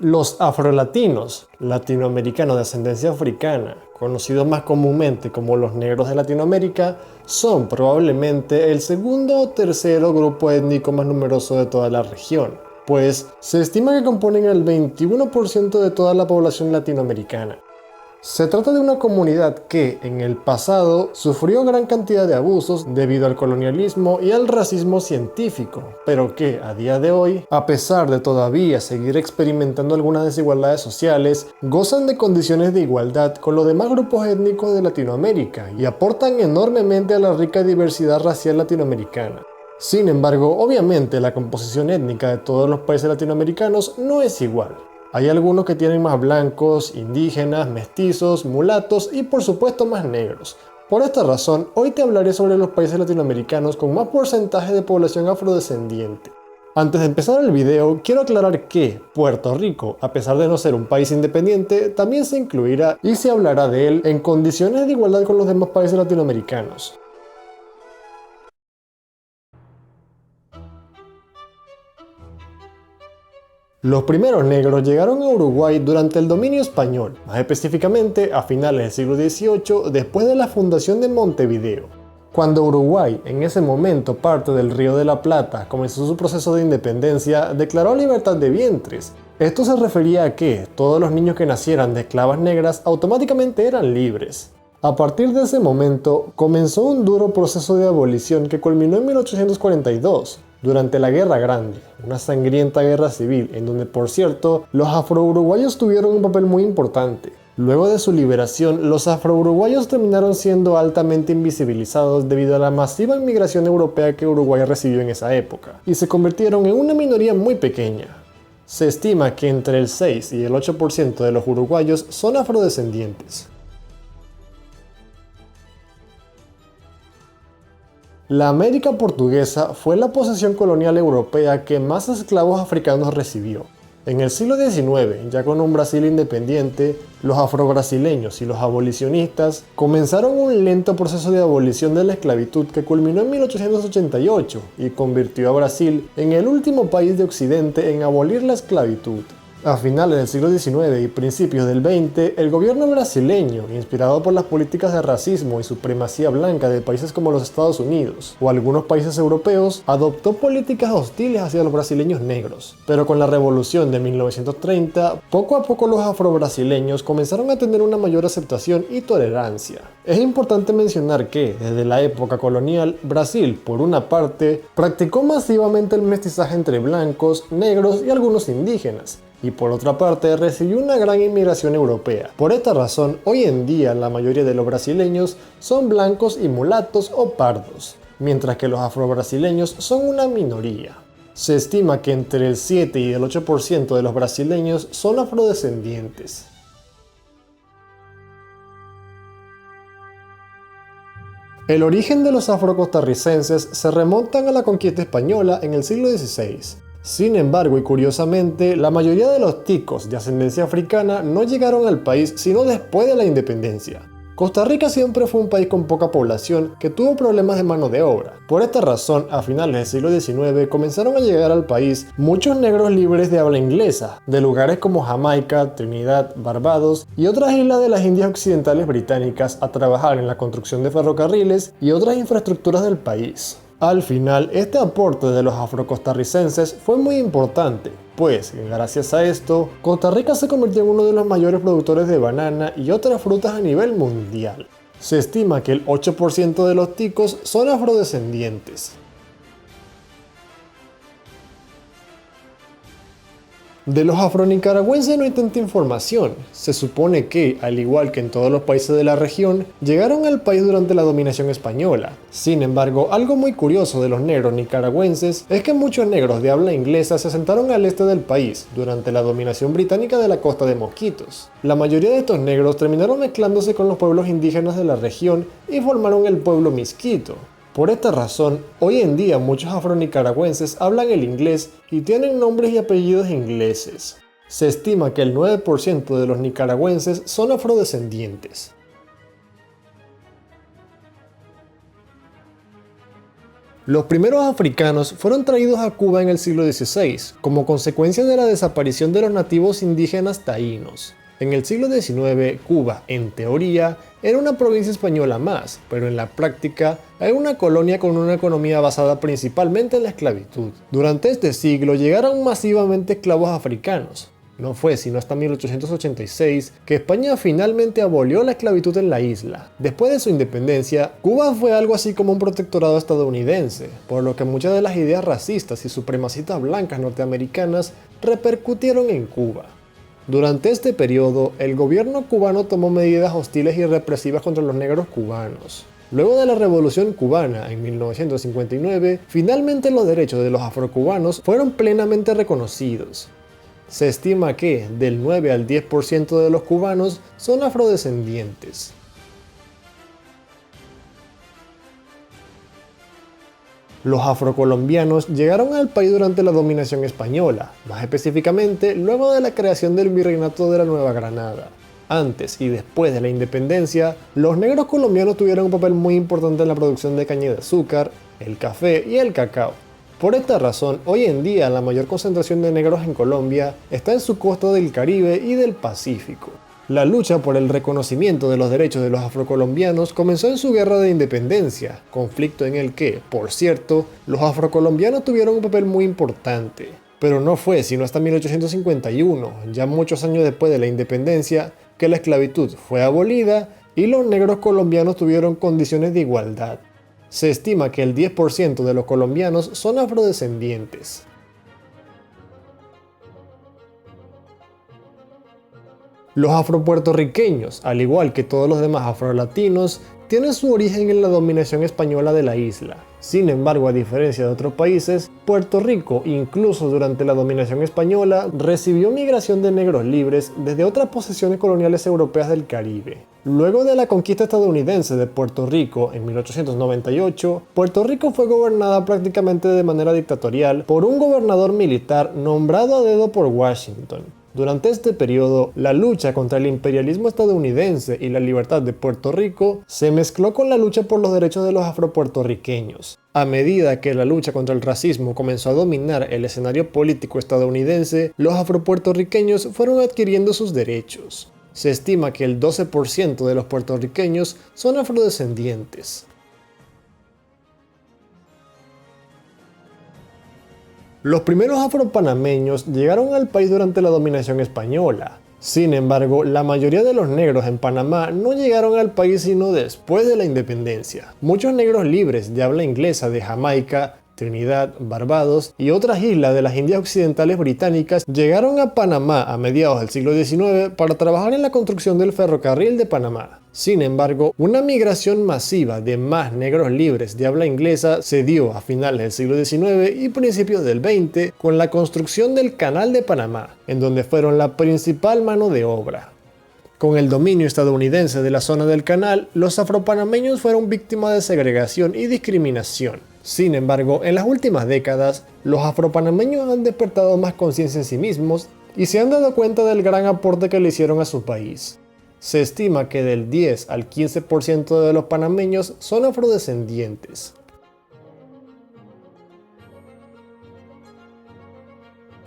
Los afrolatinos, latinoamericanos de ascendencia africana, conocidos más comúnmente como los negros de Latinoamérica, son probablemente el segundo o tercero grupo étnico más numeroso de toda la región, pues se estima que componen el 21% de toda la población latinoamericana. Se trata de una comunidad que, en el pasado, sufrió gran cantidad de abusos debido al colonialismo y al racismo científico, pero que, a día de hoy, a pesar de todavía seguir experimentando algunas desigualdades sociales, gozan de condiciones de igualdad con los demás grupos étnicos de Latinoamérica y aportan enormemente a la rica diversidad racial latinoamericana. Sin embargo, obviamente la composición étnica de todos los países latinoamericanos no es igual. Hay algunos que tienen más blancos, indígenas, mestizos, mulatos y por supuesto más negros. Por esta razón, hoy te hablaré sobre los países latinoamericanos con más porcentaje de población afrodescendiente. Antes de empezar el video, quiero aclarar que Puerto Rico, a pesar de no ser un país independiente, también se incluirá y se hablará de él en condiciones de igualdad con los demás países latinoamericanos. Los primeros negros llegaron a Uruguay durante el dominio español, más específicamente a finales del siglo XVIII, después de la fundación de Montevideo. Cuando Uruguay, en ese momento parte del Río de la Plata, comenzó su proceso de independencia, declaró libertad de vientres. Esto se refería a que todos los niños que nacieran de esclavas negras automáticamente eran libres. A partir de ese momento, comenzó un duro proceso de abolición que culminó en 1842. Durante la Guerra Grande, una sangrienta guerra civil en donde, por cierto, los afro-uruguayos tuvieron un papel muy importante. Luego de su liberación, los afro-uruguayos terminaron siendo altamente invisibilizados debido a la masiva inmigración europea que Uruguay recibió en esa época, y se convirtieron en una minoría muy pequeña. Se estima que entre el 6 y el 8% de los uruguayos son afrodescendientes. La América portuguesa fue la posesión colonial europea que más esclavos africanos recibió. En el siglo XIX, ya con un Brasil independiente, los afrobrasileños y los abolicionistas comenzaron un lento proceso de abolición de la esclavitud que culminó en 1888 y convirtió a Brasil en el último país de Occidente en abolir la esclavitud. A finales del siglo XIX y principios del XX, el gobierno brasileño, inspirado por las políticas de racismo y supremacía blanca de países como los Estados Unidos o algunos países europeos, adoptó políticas hostiles hacia los brasileños negros. Pero con la revolución de 1930, poco a poco los afrobrasileños comenzaron a tener una mayor aceptación y tolerancia. Es importante mencionar que, desde la época colonial, Brasil, por una parte, practicó masivamente el mestizaje entre blancos, negros y algunos indígenas, y por otra parte recibió una gran inmigración europea. Por esta razón, hoy en día la mayoría de los brasileños son blancos y mulatos o pardos, mientras que los afrobrasileños son una minoría. Se estima que entre el 7 y el 8% de los brasileños son afrodescendientes. El origen de los afrocostarricenses se remontan a la conquista española en el siglo XVI. Sin embargo, y curiosamente, la mayoría de los ticos de ascendencia africana no llegaron al país sino después de la independencia. Costa Rica siempre fue un país con poca población que tuvo problemas de mano de obra. Por esta razón, a finales del siglo XIX comenzaron a llegar al país muchos negros libres de habla inglesa, de lugares como Jamaica, Trinidad, Barbados y otras islas de las Indias Occidentales británicas a trabajar en la construcción de ferrocarriles y otras infraestructuras del país. Al final, este aporte de los afrocostarricenses fue muy importante, pues, gracias a esto, Costa Rica se convirtió en uno de los mayores productores de banana y otras frutas a nivel mundial. Se estima que el 8% de los ticos son afrodescendientes. De los afronicaragüenses no hay tanta información. Se supone que, al igual que en todos los países de la región, llegaron al país durante la dominación española. Sin embargo, algo muy curioso de los negros nicaragüenses es que muchos negros de habla inglesa se asentaron al este del país durante la dominación británica de la costa de Mosquitos. La mayoría de estos negros terminaron mezclándose con los pueblos indígenas de la región y formaron el pueblo Misquito. Por esta razón, hoy en día muchos afronicaragüenses hablan el inglés y tienen nombres y apellidos ingleses. Se estima que el 9% de los nicaragüenses son afrodescendientes. Los primeros africanos fueron traídos a Cuba en el siglo XVI, como consecuencia de la desaparición de los nativos indígenas taínos. En el siglo XIX, Cuba, en teoría, era una provincia española más, pero en la práctica era una colonia con una economía basada principalmente en la esclavitud. Durante este siglo llegaron masivamente esclavos africanos. No fue sino hasta 1886 que España finalmente abolió la esclavitud en la isla. Después de su independencia, Cuba fue algo así como un protectorado estadounidense, por lo que muchas de las ideas racistas y supremacistas blancas norteamericanas repercutieron en Cuba. Durante este periodo, el gobierno cubano tomó medidas hostiles y represivas contra los negros cubanos. Luego de la Revolución Cubana en 1959, finalmente los derechos de los afrocubanos fueron plenamente reconocidos. Se estima que del 9 al 10% de los cubanos son afrodescendientes. Los afrocolombianos llegaron al país durante la dominación española, más específicamente luego de la creación del Virreinato de la Nueva Granada. Antes y después de la independencia, los negros colombianos tuvieron un papel muy importante en la producción de caña de azúcar, el café y el cacao. Por esta razón, hoy en día la mayor concentración de negros en Colombia está en su costa del Caribe y del Pacífico. La lucha por el reconocimiento de los derechos de los afrocolombianos comenzó en su guerra de independencia, conflicto en el que, por cierto, los afrocolombianos tuvieron un papel muy importante. Pero no fue sino hasta 1851, ya muchos años después de la independencia, que la esclavitud fue abolida y los negros colombianos tuvieron condiciones de igualdad. Se estima que el 10% de los colombianos son afrodescendientes. Los afropuertorriqueños, al igual que todos los demás afrolatinos, tienen su origen en la dominación española de la isla. Sin embargo, a diferencia de otros países, Puerto Rico, incluso durante la dominación española, recibió migración de negros libres desde otras posesiones coloniales europeas del Caribe. Luego de la conquista estadounidense de Puerto Rico en 1898, Puerto Rico fue gobernada prácticamente de manera dictatorial por un gobernador militar nombrado a dedo por Washington. Durante este periodo, la lucha contra el imperialismo estadounidense y la libertad de Puerto Rico se mezcló con la lucha por los derechos de los afropuertorriqueños. A medida que la lucha contra el racismo comenzó a dominar el escenario político estadounidense, los afropuertorriqueños fueron adquiriendo sus derechos. Se estima que el 12% de los puertorriqueños son afrodescendientes. Los primeros afropanameños llegaron al país durante la dominación española. Sin embargo, la mayoría de los negros en Panamá no llegaron al país sino después de la independencia. Muchos negros libres de habla inglesa de Jamaica, Trinidad, Barbados y otras islas de las Indias Occidentales británicas llegaron a Panamá a mediados del siglo XIX para trabajar en la construcción del ferrocarril de Panamá. Sin embargo, una migración masiva de más negros libres de habla inglesa se dio a finales del siglo XIX y principios del XX con la construcción del Canal de Panamá, en donde fueron la principal mano de obra. Con el dominio estadounidense de la zona del canal, los afropanameños fueron víctimas de segregación y discriminación. Sin embargo, en las últimas décadas, los afropanameños han despertado más conciencia en sí mismos y se han dado cuenta del gran aporte que le hicieron a su país. Se estima que del 10 al 15% de los panameños son afrodescendientes.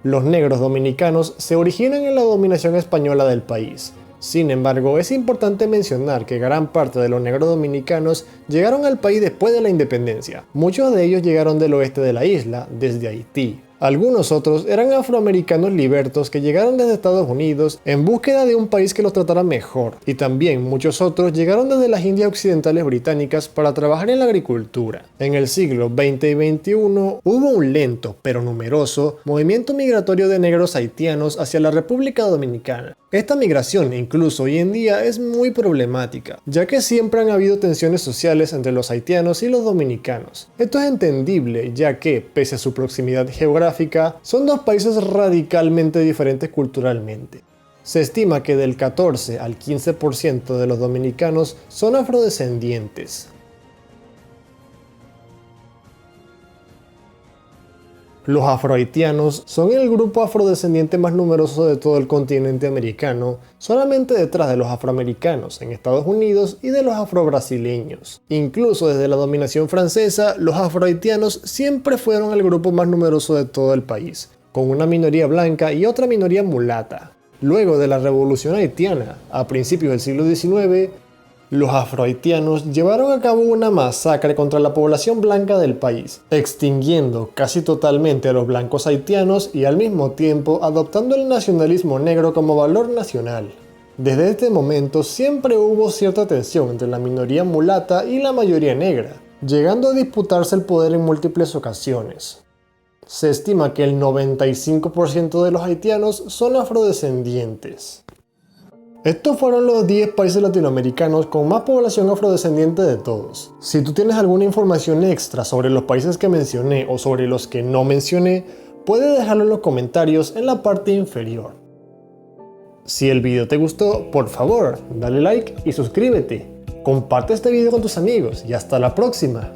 Los negros dominicanos se originan en la dominación española del país. Sin embargo, es importante mencionar que gran parte de los negros dominicanos llegaron al país después de la independencia. Muchos de ellos llegaron del oeste de la isla, desde Haití. Algunos otros eran afroamericanos libertos que llegaron desde Estados Unidos en búsqueda de un país que los tratara mejor, y también muchos otros llegaron desde las Indias Occidentales británicas para trabajar en la agricultura. En el siglo XX y XXI hubo un lento, pero numeroso, movimiento migratorio de negros haitianos hacia la República Dominicana. Esta migración, incluso hoy en día, es muy problemática, ya que siempre han habido tensiones sociales entre los haitianos y los dominicanos. Esto es entendible, ya que, pese a su proximidad geográfica, son dos países radicalmente diferentes culturalmente. Se estima que del 14 al 15% de los dominicanos son afrodescendientes. Los afrohaitianos son el grupo afrodescendiente más numeroso de todo el continente americano, solamente detrás de los afroamericanos en Estados Unidos y de los afrobrasileños. Incluso desde la dominación francesa, los afrohaitianos siempre fueron el grupo más numeroso de todo el país, con una minoría blanca y otra minoría mulata. Luego de la Revolución Haitiana, a principios del siglo XIX, los afrohaitianos llevaron a cabo una masacre contra la población blanca del país, extinguiendo casi totalmente a los blancos haitianos y al mismo tiempo adoptando el nacionalismo negro como valor nacional. Desde este momento siempre hubo cierta tensión entre la minoría mulata y la mayoría negra, llegando a disputarse el poder en múltiples ocasiones. Se estima que el 95% de los haitianos son afrodescendientes. Estos fueron los 10 países latinoamericanos con más población afrodescendiente de todos. Si tú tienes alguna información extra sobre los países que mencioné o sobre los que no mencioné, puedes dejarlo en los comentarios en la parte inferior. Si el video te gustó, por favor, dale like y suscríbete. Comparte este video con tus amigos y hasta la próxima.